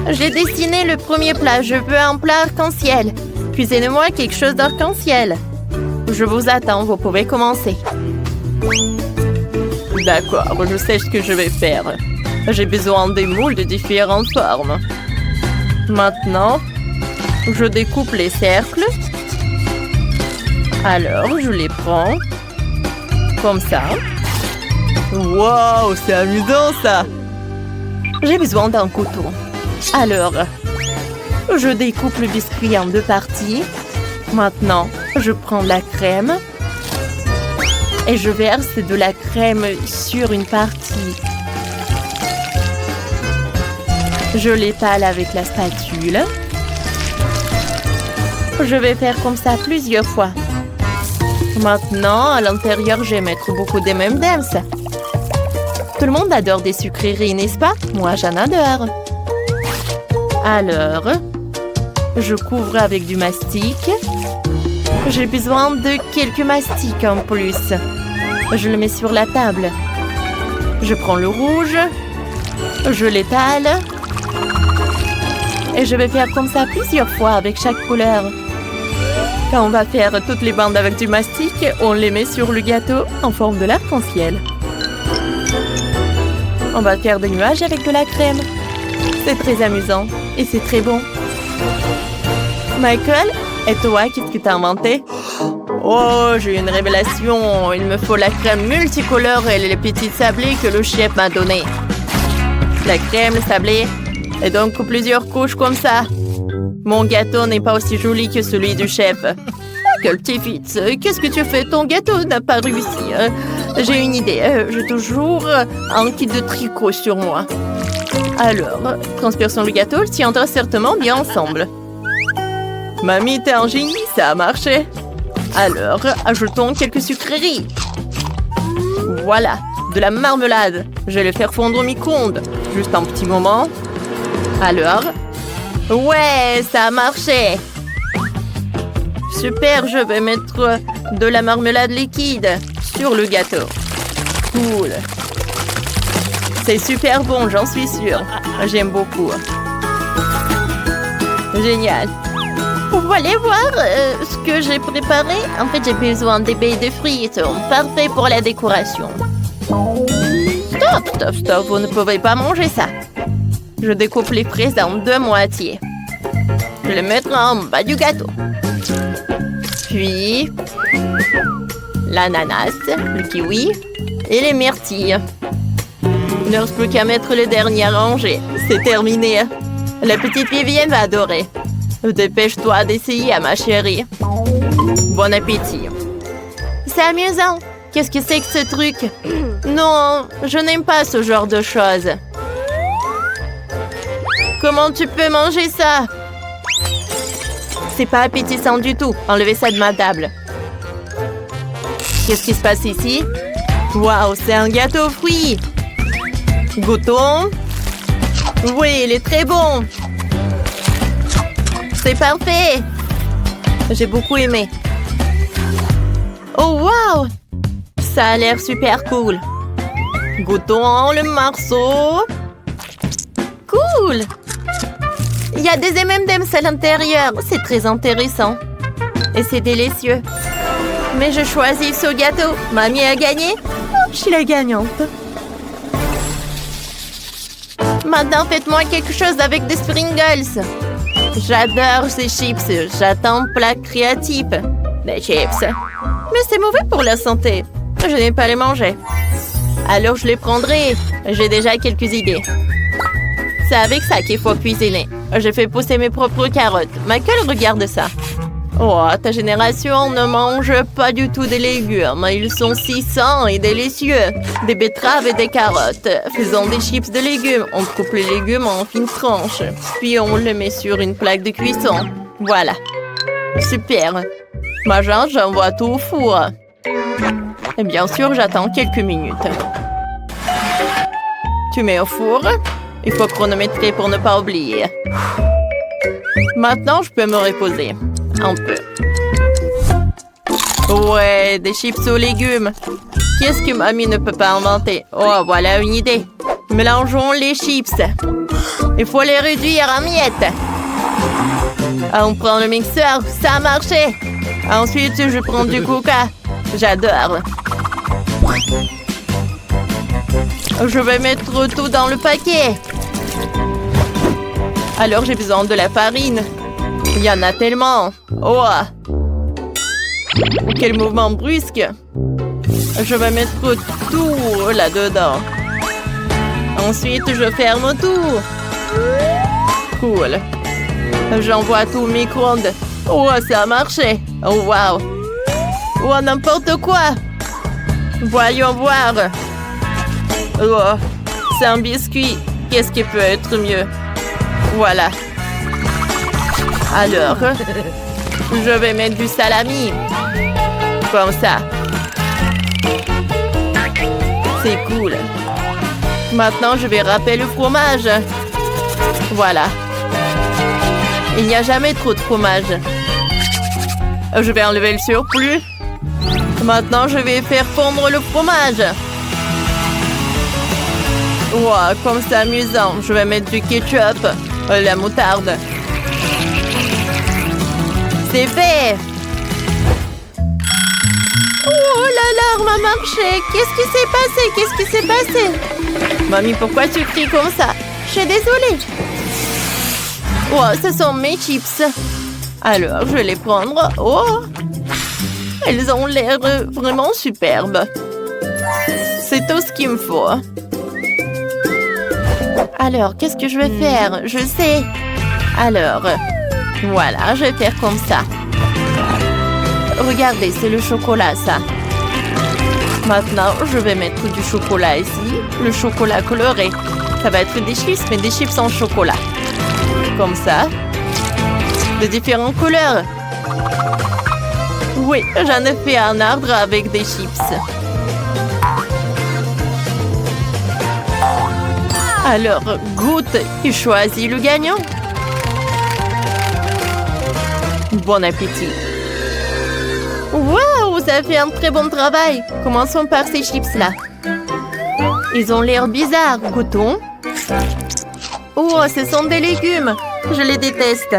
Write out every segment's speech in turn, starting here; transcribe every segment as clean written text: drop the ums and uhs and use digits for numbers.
J'ai dessiné le premier plat. Je veux un plat arc-en-ciel. Cuisinez-moi quelque chose d'arc-en-ciel. Je vous attends, vous pouvez commencer. D'accord, je sais ce que je vais faire. J'ai besoin des moules de différentes formes. Maintenant, je découpe les cercles. Alors, je les prends. Comme ça. Wow, c'est amusant ça! J'ai besoin d'un couteau. Alors, je découpe le biscuit en 2 parties. Maintenant, je prends la crème et je verse de la crème sur une partie. Je l'étale avec la spatule. Je vais faire comme ça plusieurs fois. Maintenant, à l'intérieur, je vais mettre beaucoup de M&M's. Tout le monde adore des sucreries, n'est-ce pas? Moi, j'en adore. Alors, je couvre avec du mastic. J'ai besoin de quelques mastiques en plus. Je le mets sur la table. Je prends le rouge. Je l'étale. Et je vais faire comme ça plusieurs fois avec chaque couleur. Quand on va faire toutes les bandes avec du mastic, on les met sur le gâteau en forme de l'arc-en-ciel. On va faire des nuages avec de la crème. C'est très amusant et c'est très bon. Michael, et toi, qu'est-ce que tu as inventé? Oh, j'ai une révélation. Il me faut la crème multicolore et les petites sablés que le chef m'a donné. La crème, le sablé, et donc plusieurs couches comme ça. Mon gâteau n'est pas aussi joli que celui du chef. Quel petit Fitz, qu'est-ce que tu fais? Ton gâteau n'a pas réussi. J'ai une idée. J'ai toujours un kit de tricot sur moi. Alors, transperçons le gâteau, il tiendra certainement bien ensemble. Mamie, t'es un génie, ça a marché. Alors, ajoutons quelques sucreries. Voilà, de la marmelade. Je vais le faire fondre au micro-ondes. Juste un petit moment. Alors, ouais, ça a marché. Super, je vais mettre de la marmelade liquide sur le gâteau. Cool. C'est super bon, j'en suis sûre. J'aime beaucoup. Génial. Vous allez voir ce que j'ai préparé. En fait, j'ai besoin des baies de frites. Parfait pour la décoration. Stop, stop, stop. Vous ne pouvez pas manger ça. Je découpe les fraises en 2 moitiés. Je les mettrai en bas du gâteau. Puis, l'ananas, le kiwi et les myrtilles. Il ne reste plus qu'à mettre les dernières rangées. C'est terminé. La petite Vivienne va adorer. Dépêche-toi d'essayer, ma chérie. Bon appétit. C'est amusant. Qu'est-ce que c'est que ce truc? Non, je n'aime pas ce genre de choses. Comment tu peux manger ça? C'est pas appétissant du tout. Enlevez ça de ma table. Qu'est-ce qui se passe ici? Waouh, c'est un gâteau aux fruits. Goûtons. Oui, il est très bon. C'est parfait. J'ai beaucoup aimé. Oh, waouh! Ça a l'air super cool. Goûtons le morceau. Cool! Il y a des M&M's à l'intérieur. C'est très intéressant. Et c'est délicieux. Mais je choisis ce gâteau. Mamie a gagné. Oh, je suis la gagnante. Maintenant, faites-moi quelque chose avec des Pringles. J'adore ces chips. J'attends plat créatif. Des chips. Mais c'est mauvais pour la santé. Je n'ai pas les manger. Alors, je les prendrai. J'ai déjà quelques idées. C'est avec ça qu'il faut cuisiner. Je fais pousser mes propres carottes. Michael, regarde ça. Oh, ta génération ne mange pas du tout des légumes. Ils sont si sains et délicieux. Des betteraves et des carottes. Faisons des chips de légumes. On coupe les légumes en fines tranches. Puis on les met sur une plaque de cuisson. Voilà. Super. Maintenant, j'envoie tout au four. Et bien sûr, j'attends quelques minutes. Tu mets au four. Il faut chronométrer pour ne pas oublier. Maintenant, je peux me reposer. Un peu. Ouais, des chips aux légumes. Qu'est-ce que mamie ne peut pas inventer? Oh, voilà une idée. Mélangeons les chips. Il faut les réduire en miettes. On prend le mixeur. Ça a marché. Ensuite, je prends du coca. J'adore. Je vais mettre tout dans le paquet. Alors, j'ai besoin de la farine. Il y en a tellement. Oh! Quel mouvement brusque. Je vais mettre tout là-dedans. Ensuite, je ferme tout. Cool. J'envoie tout au micro-ondes. Oh, ça a marché. Oh, wow. Oh, n'importe quoi. Voyons voir. Oh, c'est un biscuit. Qu'est-ce qui peut être mieux? Voilà. Alors, je vais mettre du salami. Comme ça. C'est cool. Maintenant, je vais râper le fromage. Voilà. Il n'y a jamais trop de fromage. Je vais enlever le surplus. Maintenant, je vais faire fondre le fromage. Wow, comme c'est amusant. Je vais mettre du ketchup, la moutarde. C'est fait. Oh, l'alarme a marché. Qu'est-ce qui s'est passé? Qu'est-ce qui s'est passé? Mamie, pourquoi tu cries comme ça? Je suis désolée. Oh, ce sont mes chips. Alors, je vais les prendre. Oh, elles ont l'air vraiment superbes. C'est tout ce qu'il me faut. Alors, qu'est-ce que je vais faire? Je sais. Alors, voilà, je vais faire comme ça. Regardez, c'est le chocolat, ça. Maintenant, je vais mettre du chocolat ici. Le chocolat coloré. Ça va être des chips, mais des chips en chocolat. Comme ça. De différentes couleurs. Oui, j'en ai fait un arbre avec des chips. Alors, goûte et choisis le gagnant. Bon appétit. Waouh, ça fait un très bon travail. Commençons par ces chips-là. Ils ont l'air bizarres. Goûtons. Oh, ce sont des légumes. Je les déteste.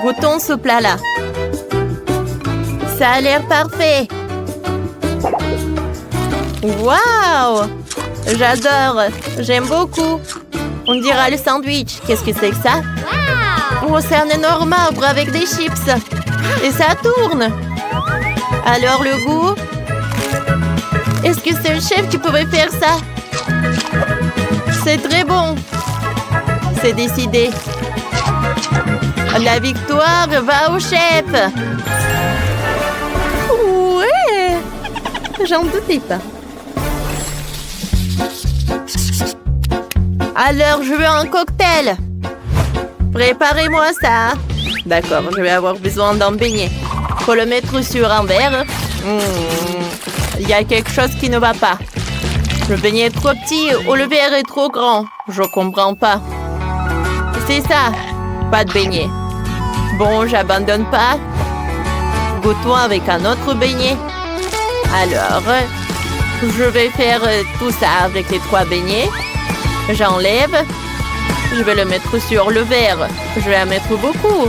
Goûtons ce plat-là. Ça a l'air parfait. Waouh! J'adore. J'aime beaucoup. On dirait le sandwich. Qu'est-ce que c'est que ça? Oh, c'est un énorme arbre avec des chips. Et ça tourne. Alors, le goût? Est-ce que c'est le chef qui pourrait faire ça? C'est très bon. C'est décidé. La victoire va au chef. Ouais. J'en doutais pas. Alors, je veux un cocktail. Préparez-moi ça. D'accord, je vais avoir besoin d'un beignet. Faut le mettre sur un verre. Il y a quelque chose qui ne va pas. Le beignet est trop petit ou le verre est trop grand. Je comprends pas. C'est ça. Pas de beignet. Bon, j'abandonne pas. Goûtons avec un autre beignet. Alors, je vais faire tout ça avec les 3 beignets. J'enlève. Je vais le mettre sur le verre. Je vais en mettre beaucoup.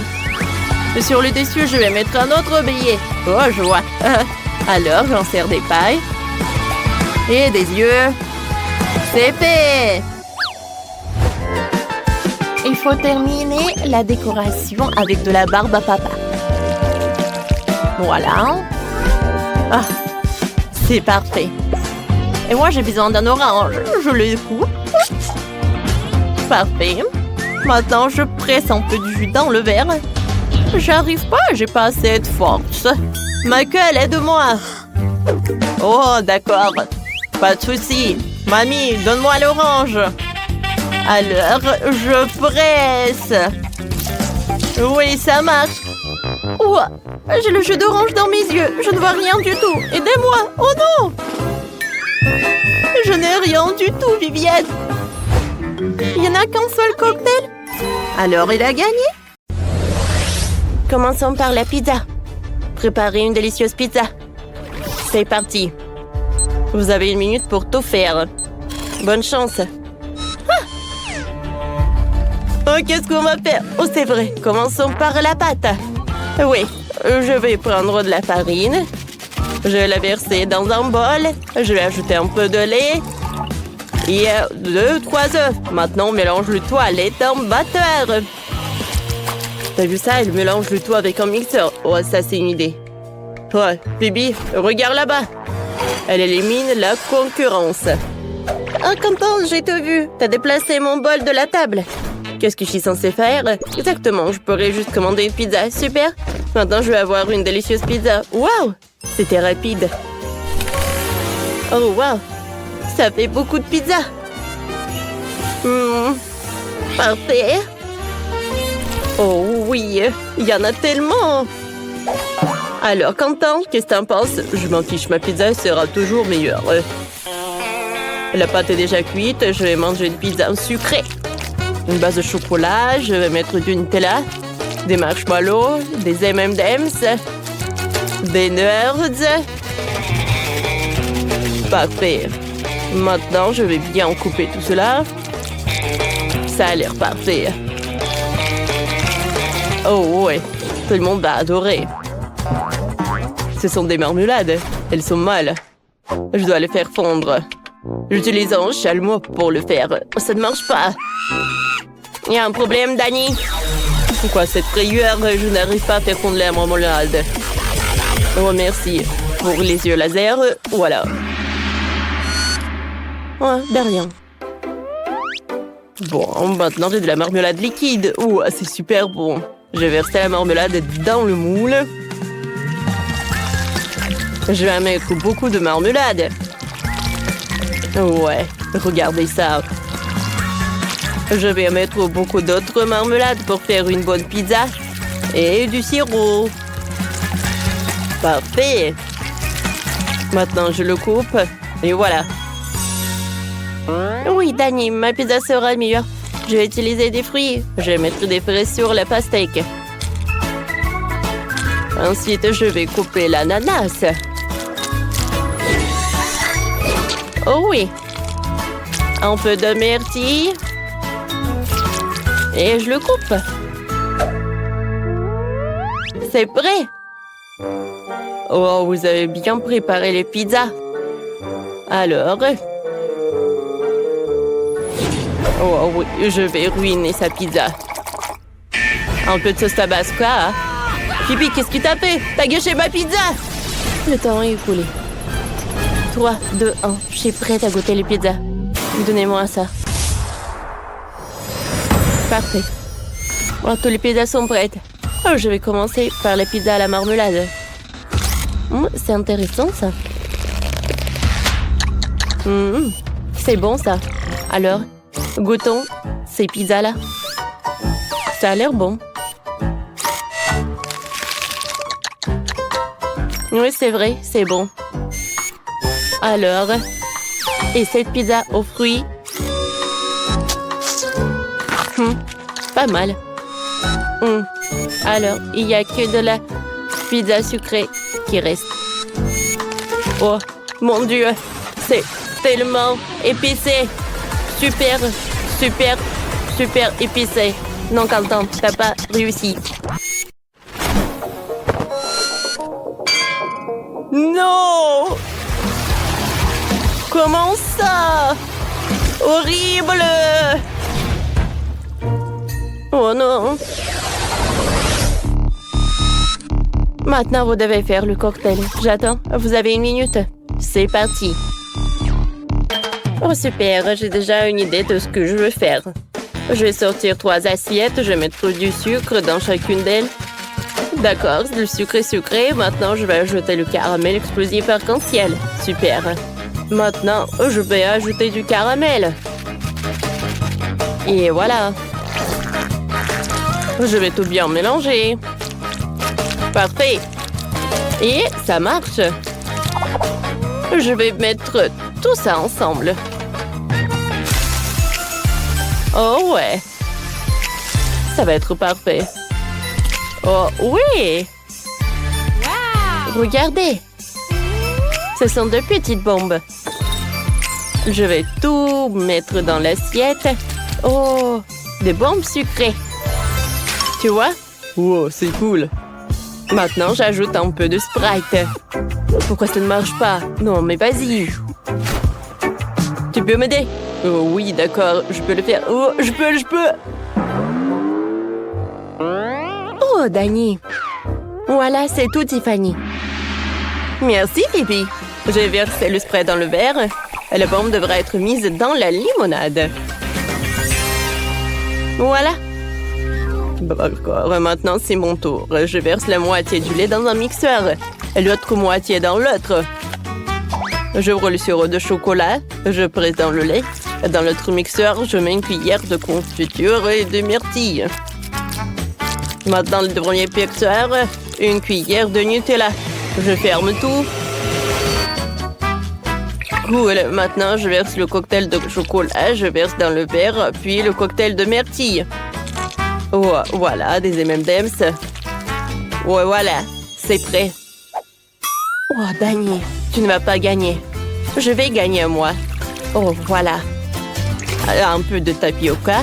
Et sur le dessus, je vais mettre un autre beignet. Oh, je vois. Alors, j'en sers des pailles. Et des yeux. C'est fait. Il faut terminer la décoration avec de la barbe à papa. Voilà. Ah, c'est parfait. Et moi, j'ai besoin d'un orange. Je le coupe. Parfait. Maintenant, je presse un peu de jus dans le verre. J'arrive pas, j'ai pas assez de force. Michael, aide-moi. Oh, d'accord. Pas de souci. Mamie, donne-moi l'orange. Alors, je presse. Oui, ça marche. Oh, j'ai le jus d'orange dans mes yeux. Je ne vois rien du tout. Aidez-moi. Oh non. Je n'ai rien du tout, Vivienne. Il n'y en a qu'un seul cocktail. Alors, il a gagné. Commençons par la pizza. Préparez une délicieuse pizza. C'est parti. Vous avez 1 minute pour tout faire. Bonne chance. Oh, qu'est-ce qu'on va faire? Oh, c'est vrai. Commençons par la pâte. Oui, je vais prendre de la farine. Je vais la verser dans un bol. Je vais ajouter un peu de lait. Et 2-3 œufs. Maintenant, on mélange le tout à l'aide d'un batteur. T'as vu ça? Elle mélange le tout avec un mixeur. Oh, ça, c'est une idée. Ouais, Bibi, regarde là-bas. Elle élimine la concurrence. Oh, Quentin, j'ai tout vu. T'as déplacé mon bol de la table. Qu'est-ce que je suis censée faire? Exactement, je pourrais juste commander une pizza. Super. Maintenant, je vais avoir une délicieuse pizza. Waouh! C'était rapide. Oh, waouh! Ça fait beaucoup de pizza. Parfait. Oh oui, il y en a tellement. Alors, Quentin, qu'est-ce que t'en penses? Je m'en fiche, ma pizza sera toujours meilleure. La pâte est déjà cuite, je vais manger une pizza sucrée. Une base de chocolat, je vais mettre du Nutella, des marshmallows, des M&M's, des nerds. Parfait. Maintenant, je vais bien couper tout cela. Ça a l'air parfait. Oh ouais, tout le monde va adorer. Ce sont des marmelades. Elles sont molles. Je dois les faire fondre. J'utilise un chalumeau pour le faire. Ça ne marche pas. Il y a un problème, Danny? Pourquoi cette frayeur? Je n'arrive pas à faire fondre la marmelade. Oh, merci. Pour les yeux laser, voilà. Oh, de rien. Bon, maintenant j'ai de la marmelade liquide. Oh, c'est super bon. Je vais verser la marmelade dans le moule. Je vais mettre beaucoup de marmelade. Ouais, regardez ça. Je vais mettre beaucoup d'autres marmelades pour faire une bonne pizza. Et du sirop. Parfait. Maintenant, je le coupe. Et voilà. Oui, Danny, ma pizza sera meilleure. Je vais utiliser des fruits. Je vais mettre des fraises sur la pastèque. Ensuite, je vais couper l'ananas. Oh oui. Un peu de myrtille. Et je le coupe. C'est prêt. Oh, vous avez bien préparé les pizzas. Alors... Oh oui, je vais ruiner sa pizza. Un peu de sauce tabasco. Hein? Pipi, qu'est-ce que t'as fait? T'as gâché ma pizza! Le temps est écoulé. 3, 2, 1. Je suis prête à goûter les pizzas. Donnez-moi ça. Parfait. Bon, toutes les pizzas sont prêtes. Oh, je vais commencer par la pizza à la marmelade. C'est intéressant, ça. C'est bon, ça. Alors, goûtons ces pizzas-là. Ça a l'air bon. Oui, c'est vrai, c'est bon. Alors, et cette pizza aux fruits? Pas mal. Alors, il n'y a que de la pizza sucrée qui reste. Oh, mon Dieu, c'est tellement épicé. Super, super, super épicé. Non, Quentin, t'as pas réussi. Non! Comment ça? Horrible! Oh non! Maintenant, vous devez faire le cocktail. J'attends. Vous avez 1 minute. C'est parti. Oh, super. J'ai déjà une idée de ce que je veux faire. Je vais sortir 3 assiettes. Je vais mettre du sucre dans chacune d'elles. D'accord, le sucre est sucré. Maintenant, je vais ajouter le caramel explosif arc-en-ciel. Super. Maintenant, je vais ajouter du caramel. Et voilà. Je vais tout bien mélanger. Parfait. Et ça marche. Je vais mettre tout ça ensemble. Oh ouais. Ça va être parfait. Oh oui. Wow. Regardez. Ce sont 2 petites bombes. Je vais tout mettre dans l'assiette. Oh, des bombes sucrées. Tu vois? Wow, c'est cool. Maintenant, j'ajoute un peu de Sprite. Pourquoi ça ne marche pas? Non, mais vas-y. Tu peux m'aider? Oh oui, d'accord, je peux le faire. Oh, je peux. Oh, Dani. Voilà, c'est tout, Tiffany. Merci, Phoebe. J'ai versé le spray dans le verre. La bombe devra être mise dans la limonade. Voilà. D'accord, maintenant c'est mon tour. Je verse la moitié du lait dans un mixeur et l'autre moitié dans l'autre. J'ouvre le sirop de chocolat, je presse dans le lait. Dans l'autre mixeur, je mets une cuillère de confiture et de myrtille. Maintenant, le premier mixeur, une cuillère de Nutella. Je ferme tout. Cool, maintenant je verse le cocktail de chocolat, je verse dans le verre, puis le cocktail de myrtille. Oh, voilà, des M&M's. Ouais, voilà, c'est prêt. Oh, Dani, tu ne vas pas gagner. Je vais gagner, moi. Oh, voilà. Un peu de tapioca.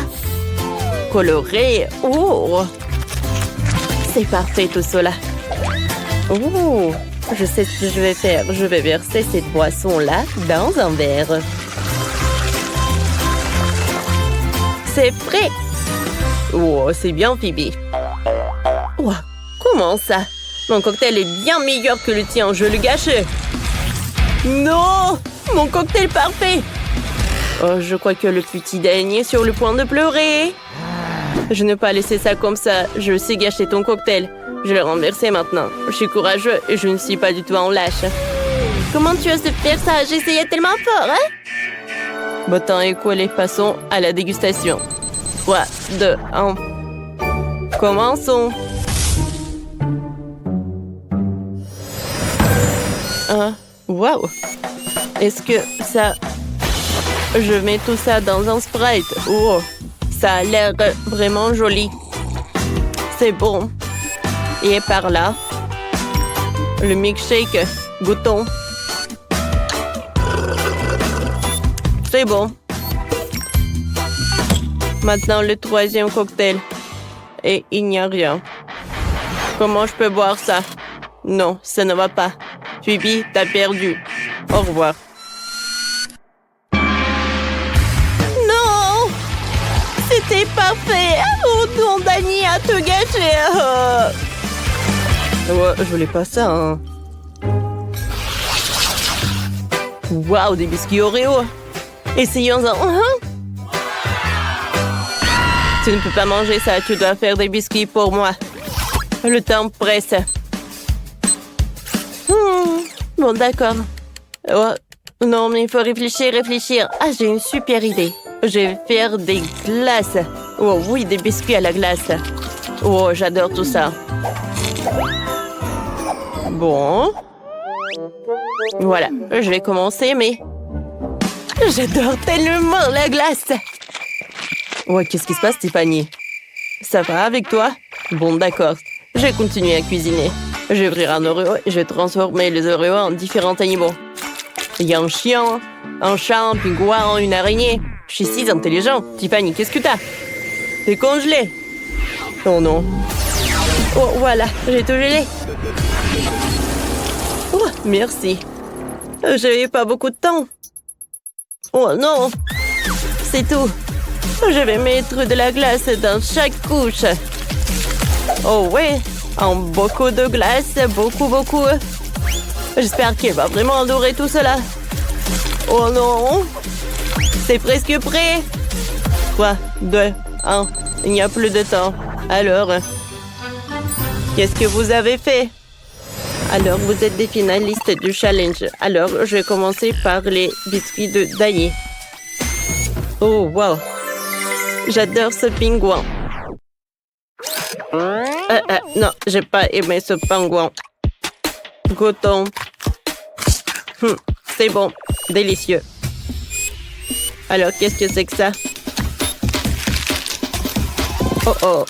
Coloré. Oh, c'est parfait tout cela. Oh, je sais ce que je vais faire. Je vais verser cette boisson-là dans un verre. C'est prêt. Oh, c'est bien, Phoebe. Oh, comment ça? Mon cocktail est bien meilleur que le tien. Je le gâche. Non! Mon cocktail parfait! Oh, je crois que le petit Dani est sur le point de pleurer. Je ne peux pas laisser ça comme ça. Je sais gâcher ton cocktail. Je l'ai renversé maintenant. Je suis courageux et je ne suis pas du tout en lâche. Comment tu oses faire ça? J'essayais tellement fort, hein? Bon temps écoulé, passons à la dégustation. 3, 2, 1. Commençons. Wow. Est-ce que ça... Je mets tout ça dans un Sprite. Oh, ça a l'air vraiment joli. C'est bon. Et par là, le milkshake. Goûtons. C'est bon. Maintenant, le troisième cocktail. Et il n'y a rien. Comment je peux boire ça? Non, ça ne va pas. Phoebe, t'as perdu. Au revoir. Non! C'était parfait! Oh non, Dani a tout gâché! Ouais, je voulais pas ça, hein. Waouh, des biscuits Oreo! Essayons-en. Tu ne peux pas manger ça, tu dois faire des biscuits pour moi. Le temps presse. Bon, d'accord. Oh, non, mais il faut réfléchir. Ah, j'ai une super idée. Je vais faire des glaces. Oh oui, des biscuits à la glace. Oh, j'adore tout ça. Bon. Voilà, je vais commencer, mais... J'adore tellement la glace. Ouais, qu'est-ce qui se passe, Tiffany? Ça va avec toi? Bon, d'accord. Je vais continuer à cuisiner. Je vais ouvrir un Oreo et je vais transformer les Oreos en différents animaux. Il y a un chien, un chat, un pingouin, une araignée. Je suis si intelligent. Tiffany, qu'est-ce que t'as? T'es congelé. Oh non. Oh, voilà, j'ai tout gelé. Oh, merci. J'avais pas beaucoup de temps. Oh non. C'est tout. Je vais mettre de la glace dans chaque couche. Oh ouais, beaucoup de glace, beaucoup. J'espère qu'il va vraiment adorer tout cela. Oh non, c'est presque prêt. 3, 2, 1, il n'y a plus de temps. Alors, qu'est-ce que vous avez fait? Alors, vous êtes des finalistes du challenge. Alors, je vais commencer par les biscuits de Dani. Oh, wow. J'adore ce pingouin. Non, j'ai pas aimé ce pingouin. Goûtons. C'est bon, délicieux. Alors, qu'est-ce que c'est que ça? Oh.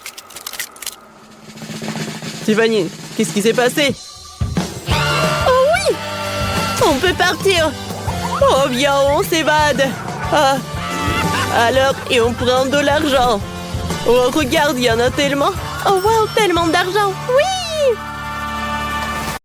Tiffany, qu'est-ce qui s'est passé? Oh oui! On peut partir! Oh, viens, on s'évade! Ah. Alors, et on prend de l'argent. Oh, regarde, il y en a tellement. Oh, wow, tellement d'argent. Oui!